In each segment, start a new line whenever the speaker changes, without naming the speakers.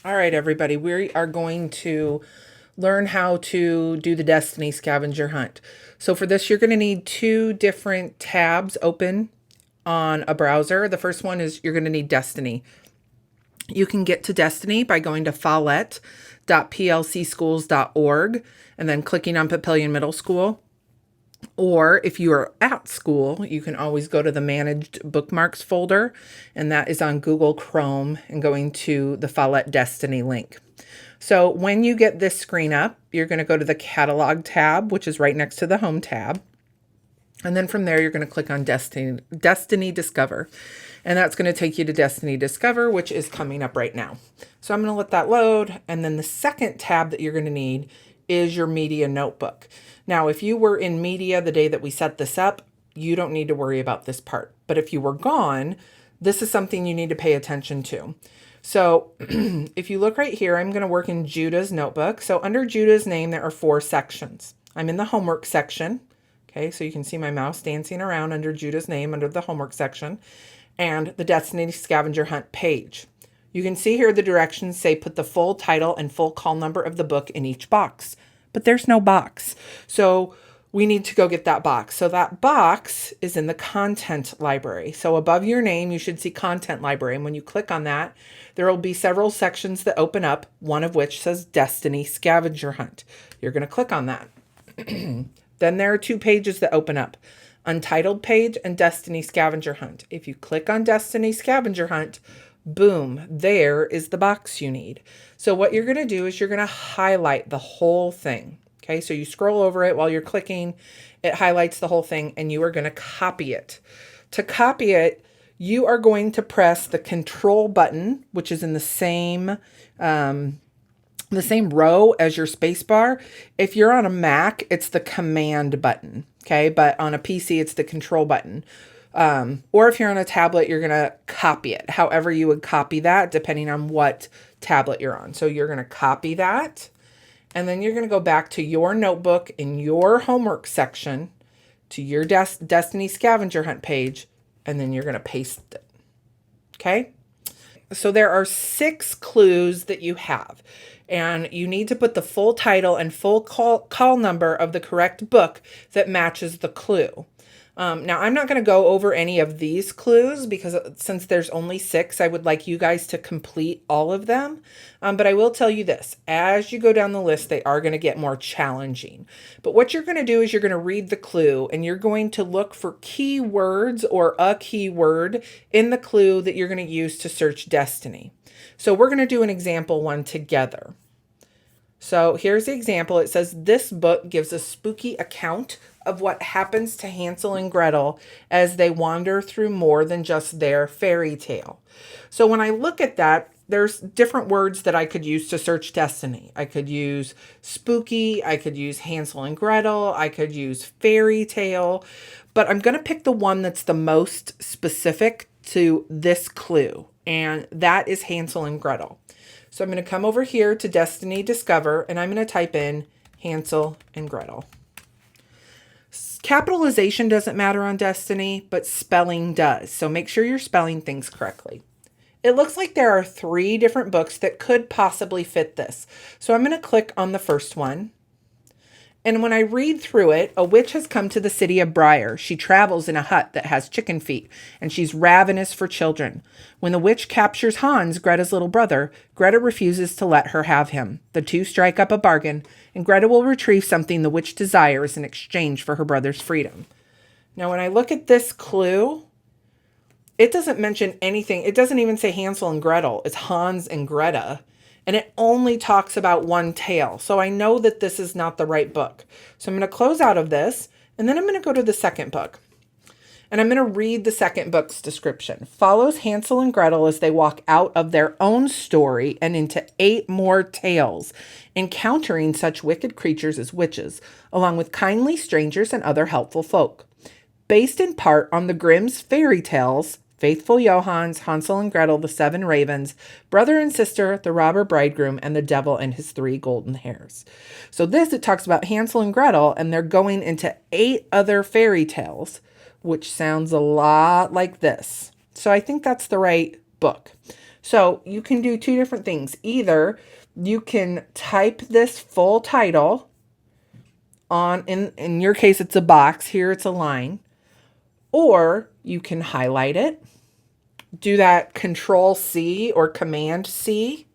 All right, everybody, we are going to learn how to do the Destiny scavenger hunt. So for this, you're going to need two different tabs open on a browser. The first one is you're going to need Destiny. You can get to Destiny by going to follett.plcschools.org and then clicking on Papillion Middle School. Or if you are at school, you can always go to the managed bookmarks folder, and that is on Google Chrome, and going to the Follett Destiny link. So when you get this screen up, you're going to go to the catalog tab, which is right next to the home tab. And then from there, you're going to click on Destiny Discover. And that's going to take you to Destiny Discover, which is coming up right now. So I'm going to let that load. And then the second tab that you're going to need is your media notebook. Now, if you were in media the day that we set this up, you don't need to worry about this part. But if you were gone, this is something you need to pay attention to. So if you look right here, I'm going to work in Judah's notebook. So under Judah's name, there are 4 sections. I'm in the homework section. Okay, so you can see my mouse dancing around under Judah's name under the homework section and the Destiny Scavenger Hunt page. You can see here the directions say put the full title and full call number of the book in each box, but there's no box. So we need to go get that box. So that box is in the content library. So above your name, you should see content library. And when you click on that, there will be several sections that open up, one of which says Destiny Scavenger Hunt. You're going to click on that. Then there are 2 pages that open up, Untitled page and Destiny Scavenger Hunt. If you click on Destiny Scavenger Hunt, boom, there is the box you need. So what you're going to do is you're going to highlight the whole thing. Okay, so you scroll over it while you're clicking, it highlights the whole thing, and you are going to copy it. To copy it, you are going to press the Control button, which is in the same row as your space bar. If you're on a Mac, it's the Command button, okay? But on a PC, it's the Control button. Or if you're on a tablet, you're going to copy it. However you would copy that, depending on what tablet you're on. So you're going to copy that, and then you're going to go back to your notebook in your homework section, to your Destiny Scavenger Hunt page, and then you're going to paste it, okay? So there are 6 clues that you have, and you need to put the full title and full call number of the correct book that matches the clue. Now, I'm not going to go over any of these clues because since there's only 6, I would like you guys to complete all of them. But I will tell you this, as you go down the list, they are going to get more challenging. But what you're going to do is you're going to read the clue and you're going to look for keywords or a keyword in the clue that you're going to use to search Destiny. So we're going to do an example one together. So here's the example. It says, this book gives a spooky account of what happens to Hansel and Gretel as they wander through more than just their fairy tale. So when I look at that, there's different words that I could use to search Destiny. I could use spooky, I could use Hansel and Gretel, I could use fairy tale, but I'm going to pick the one that's the most specific to this clue, and that is Hansel and Gretel. So I'm going to come over here to Destiny Discover, and I'm going to type in Hansel and Gretel. Capitalization doesn't matter on Destiny, but spelling does. So make sure you're spelling things correctly. It looks like there are 3 different books that could possibly fit this. So I'm going to click on the first one. And when I read through it, a witch has come to the city of Briar. She travels in a hut that has chicken feet, and she's ravenous for children. When the witch captures Hans, Greta's little brother, Greta refuses to let her have him. The 2 strike up a bargain, and Greta will retrieve something the witch desires in exchange for her brother's freedom. Now, when I look at this clue, it doesn't mention anything. It doesn't even say Hansel and Gretel. It's Hans and Greta. And it only talks about one tale. So I know that this is not the right book. So I'm going to close out of this, and then I'm going to go to the second book. And I'm going to read the second book's description. Follows Hansel and Gretel as they walk out of their own story and into 8 more tales, encountering such wicked creatures as witches, along with kindly strangers and other helpful folk. Based in part on the Grimm's fairy tales, Faithful Johans, Hansel and Gretel, the 7 ravens, brother and sister, the robber bridegroom, and the devil and his 3 golden hairs. So it talks about Hansel and Gretel, and they're going into 8 other fairy tales, which sounds a lot like this. So I think that's the right book. So you can do two different things. Either you can type this full title on, in your case, it's a box. Here it's a line. Or you can highlight it, do that Control C or Command C,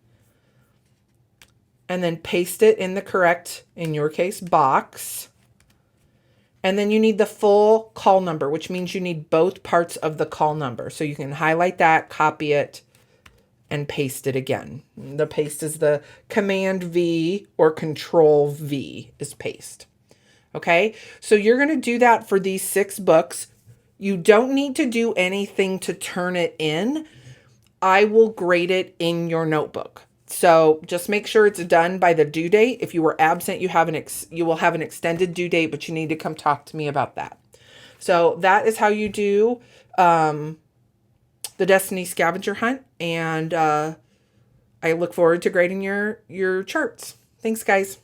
and then paste it in the correct, in your case, box. And then you need the full call number, which means you need both parts of the call number. So you can highlight that, copy it, and paste it again. The paste is the Command V or Control V is paste. Okay, so you're going to do that for these 6 books. You don't need to do anything to turn it in. I will grade it in your notebook. So just make sure it's done by the due date. If you were absent, you will have an extended due date, but you need to come talk to me about that. So that is how you do the Destiny Scavenger Hunt, and I look forward to grading your charts. Thanks, guys.